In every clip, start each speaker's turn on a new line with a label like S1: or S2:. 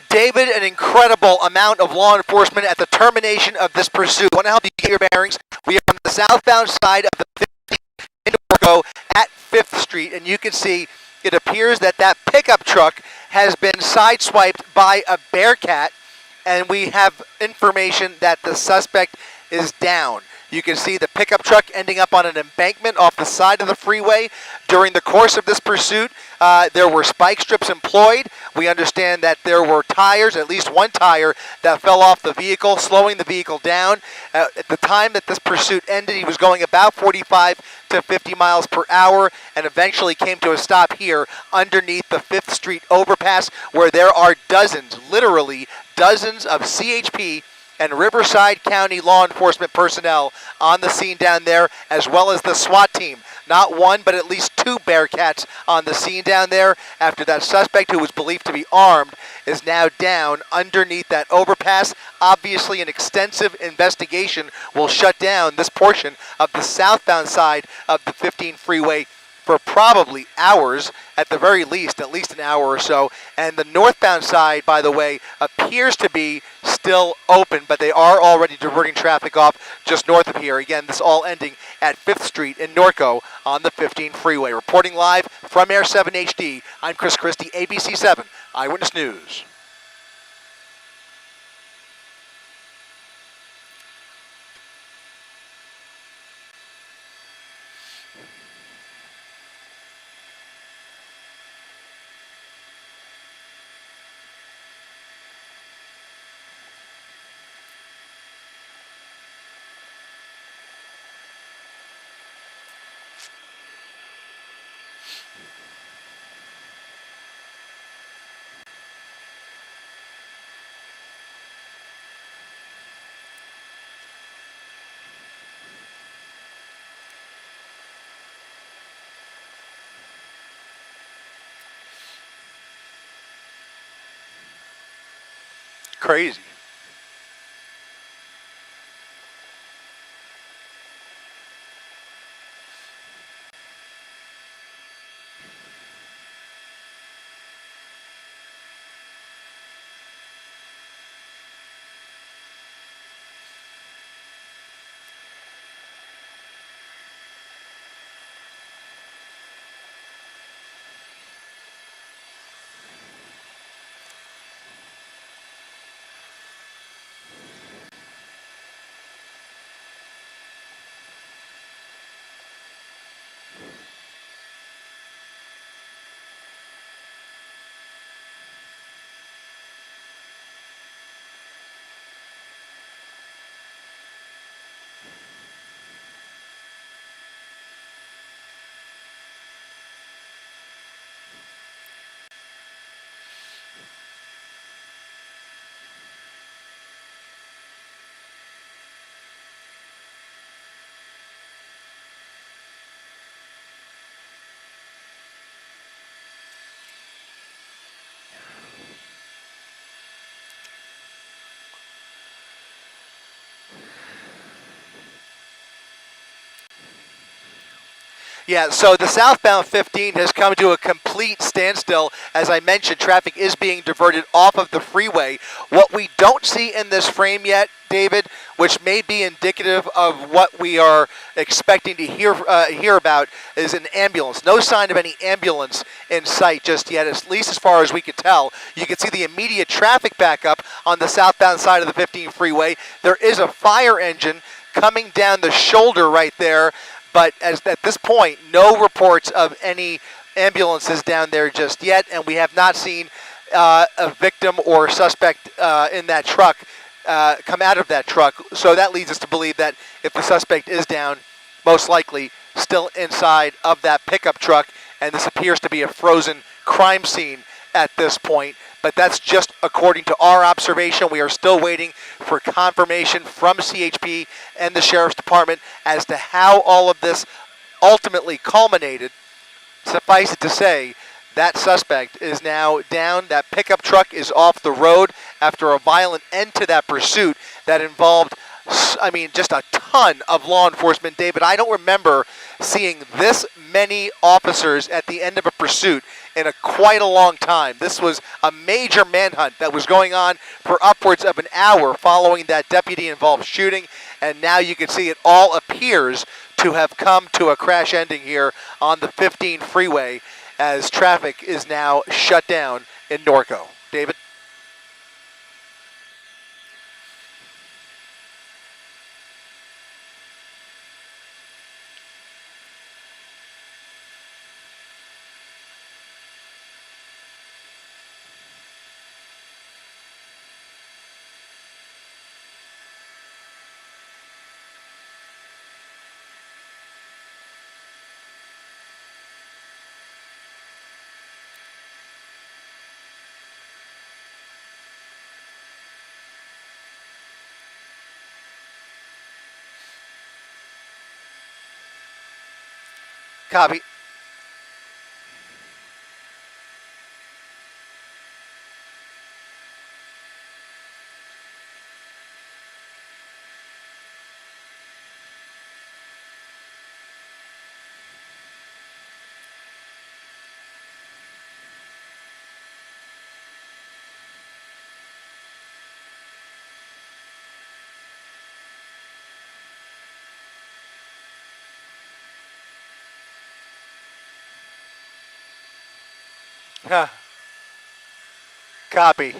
S1: David, an incredible amount of law enforcement at the termination of this pursuit. I want to help you get your bearings. We are on the southbound side of the 50 in Norco at 5th Street, and you can see it appears that that pickup truck has been sideswiped by a Bearcat, and we have information that the suspect is down. You can see the pickup truck ending up on an embankment off the side of the freeway. During the course of this pursuit, there were spike strips employed. We understand that there were tires, at least one tire, that fell off the vehicle, slowing the vehicle down. At the time that this pursuit ended, he was going about 45 to 50 miles per hour and eventually came to a stop here underneath the 5th Street overpass, where there are dozens, literally dozens of CHP and Riverside County law enforcement personnel on the scene down there, as well as the SWAT team. Not one, but at least 2 Bearcats on the scene down there after that suspect, who was believed to be armed, is now down underneath that overpass. Obviously, an extensive investigation will shut down this portion of the southbound side of the 15 freeway for probably hours, at the very least, at least an hour or so. And the northbound side, by the way, appears to be still open, but they are already diverting traffic off just north of here. Again, this all ending at 5th Street in Norco on the 15 freeway. Reporting live from Air 7 HD, I'm Chris Christie, ABC 7 Eyewitness News. Crazy. Yeah, so the southbound 15 has come to a complete standstill. As I mentioned, traffic is being diverted off of the freeway. What we don't see in this frame yet, David, which may be indicative of what we are expecting to hear about, is an ambulance. No sign of any ambulance in sight just yet, at least as far as we could tell. You can see the immediate traffic backup on the southbound side of the 15 freeway. There is a fire engine coming down the shoulder right there. But at this point, no reports of any ambulances down there just yet, and we have not seen a victim or suspect in that truck come out of that truck. So that leads us to believe that if the suspect is down, most likely still inside of that pickup truck, and this appears to be a frozen crime scene at this point. But that's just according to our observation. We are still waiting for confirmation from CHP and the Sheriff's Department as to how all of this ultimately culminated. Suffice it to say, that suspect is now down. That pickup truck is off the road after a violent end to that pursuit that involved, I mean, just a ton of law enforcement. David, I don't remember seeing this many officers at the end of a pursuit in quite a long time. This was a major manhunt that was going on for upwards of an hour following that deputy-involved shooting, and now you can see it all appears to have come to a crash ending here on the 15 freeway as traffic is now shut down in Norco. David? Copy. Huh. Copy.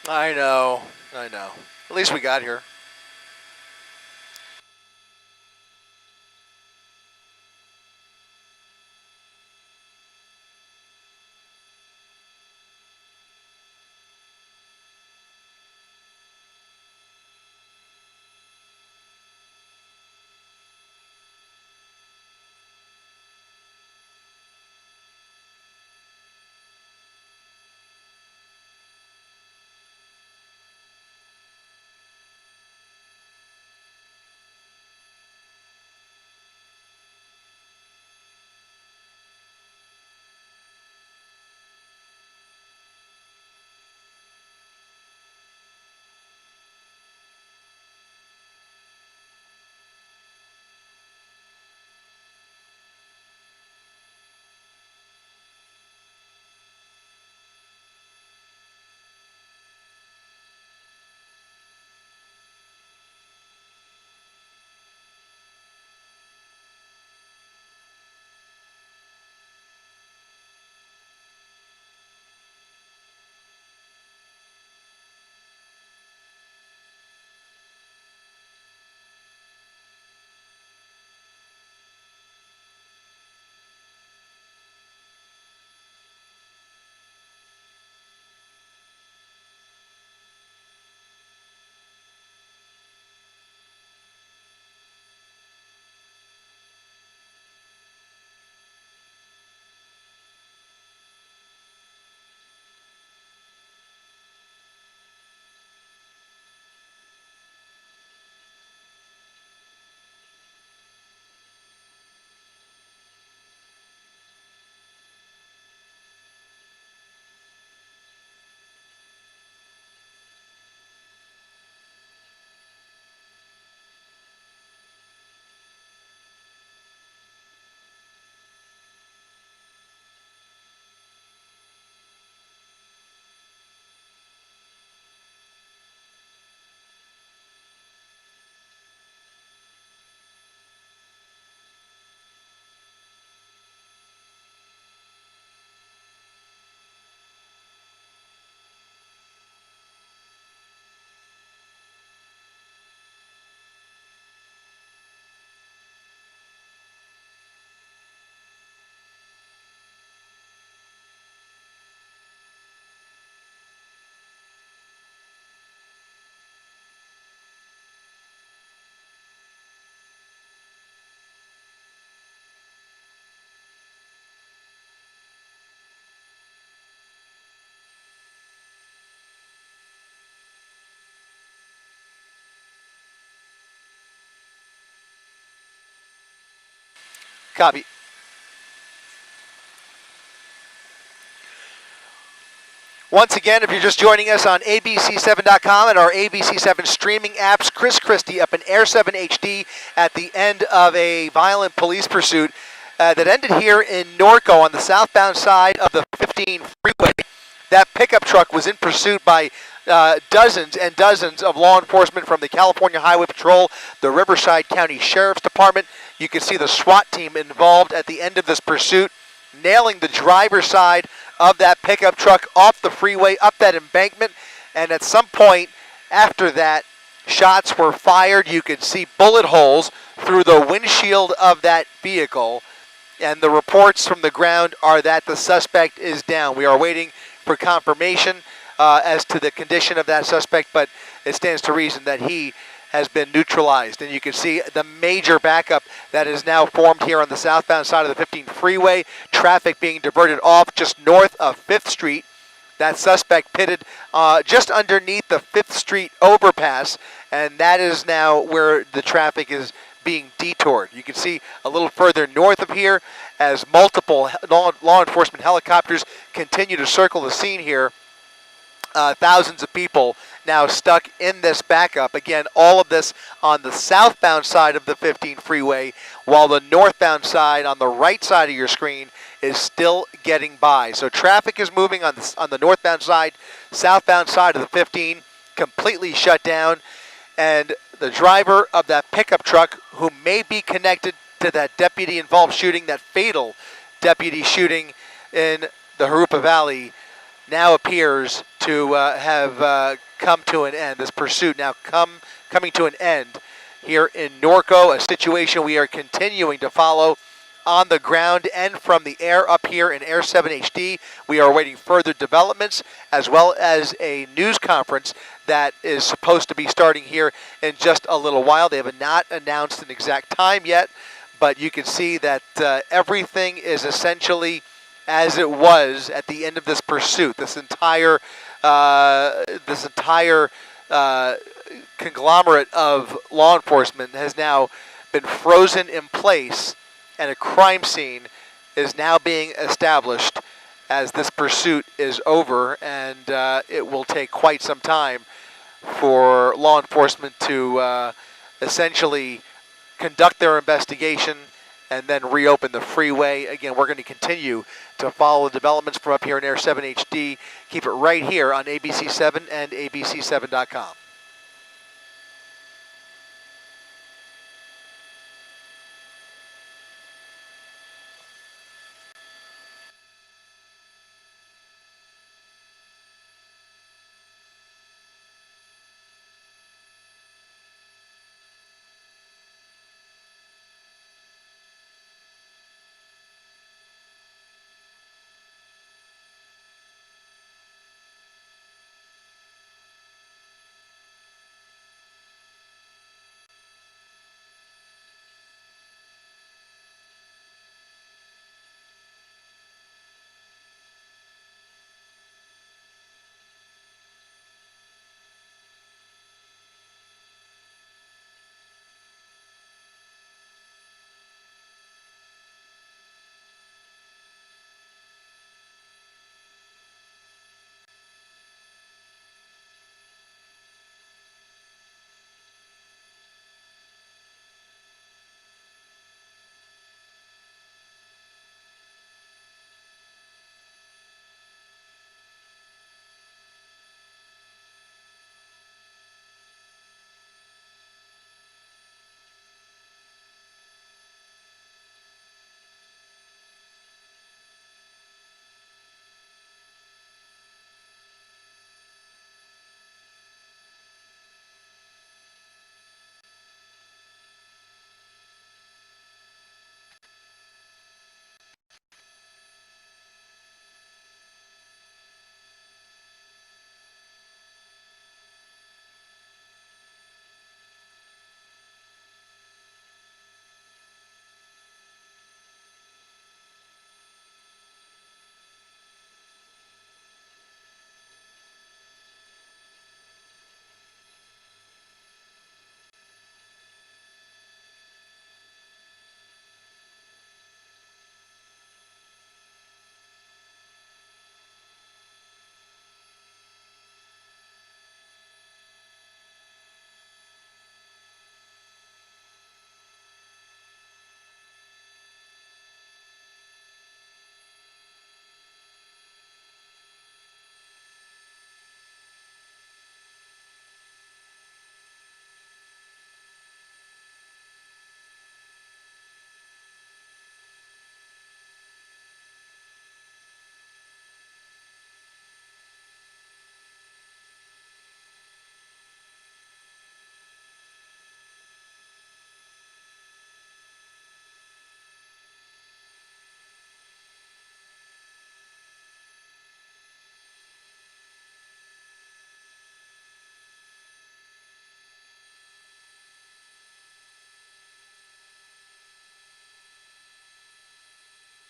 S1: I know. I know. At least we got here. Copy. Once again, if you're just joining us on abc7.com and our ABC7 streaming apps, Chris Christie up in Air 7 HD at the end of a violent police pursuit that ended here in Norco on the southbound side of the 15 freeway. That pickup truck was in pursuit by dozens and dozens of law enforcement from the California Highway Patrol, the Riverside County Sheriff's Department. You can see the SWAT team involved at the end of this pursuit, nailing the driver's side of that pickup truck off the freeway, up that embankment. And at some point after that, shots were fired. You could see bullet holes through the windshield of that vehicle. And the reports from the ground are that the suspect is down. We are waiting for confirmation as to the condition of that suspect, but it stands to reason that he has been neutralized. And you can see the major backup that is now formed here on the southbound side of the 15 freeway. Traffic being diverted off just north of 5th Street. That suspect pitted just underneath the 5th Street overpass, and that is now where the traffic is being detoured. You can see a little further north of here as multiple law enforcement helicopters continue to circle the scene here. Thousands of people now stuck in this backup. Again, all of this on the southbound side of the 15 freeway, while the northbound side on the right side of your screen is still getting by. So traffic is moving on the northbound side. Southbound side of the 15 completely shut down. And the driver of that pickup truck, who may be connected to that deputy-involved shooting, that fatal deputy shooting in the Harupa Valley, now appears to have come to an end. This pursuit now coming to an end here in Norco, a situation we are continuing to follow on the ground and from the air up here in Air 7 HD. We are awaiting further developments as well as a news conference that is supposed to be starting here in just a little while. They have not announced an exact time yet, but you can see that everything is essentially as it was at the end of this pursuit. This entire conglomerate of law enforcement has now been frozen in place, and a crime scene is now being established as this pursuit is over, and it will take quite some time for law enforcement to essentially conduct their investigation and then reopen the freeway. Again, we're going to continue to follow the developments from up here in Air 7 HD. Keep it right here on ABC7 and abc7.com.